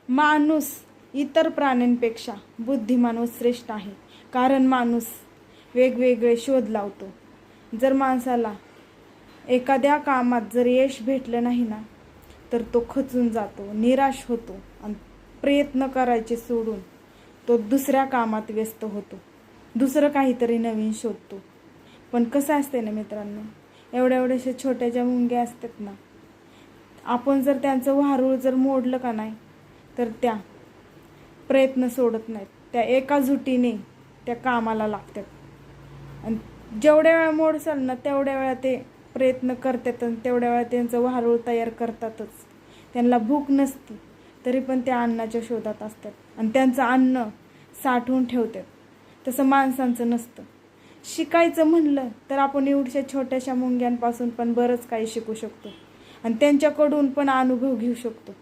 माणूस इतर प्राण्यांपेक्षा बुद्धिमान व श्रेष्ठ आहे, कारण माणूस वेगवेगळे शोध लावतो. जर माणसाला एखाद्या कामात जर यश भेटलं नाही ना, तर तो खचून जातो, निराश होतो आणि प्रयत्न करायचे सोडून तो दुसऱ्या कामात व्यस्त होतो, दुसरं काहीतरी नवीन शोधतो. पण कसं असते ना मित्रांनो, एवढ्याशा छोट्या ज्या मुंग्या असतात ना, आपण जर त्यांचं वारूळ जर मोडलं का नाही, तर त्या प्रयत्न सोडत नाहीत, त्या एका जुटीने त्या कामाला लागतात. आणि जेवढ्या वेळा मोडसाल ना, तेवढ्या वेळा ते प्रयत्न करतात आणि तेवढ्या वेळा त्यांचं वारूळ तयार करतातच. त्यांना भूक नसती तरी पण त्या अन्नाच्या शोधात असतात आणि त्यांचं अन्न साठवून ठेवतात. तसं माणसांचं नसतं. शिकायचं म्हणलं तर आपण एवढ्या छोट्याशा मुंग्यांपासून पण बरंच काही शिकू शकतो आणि त्यांच्याकडून पण अनुभव घेऊ शकतो.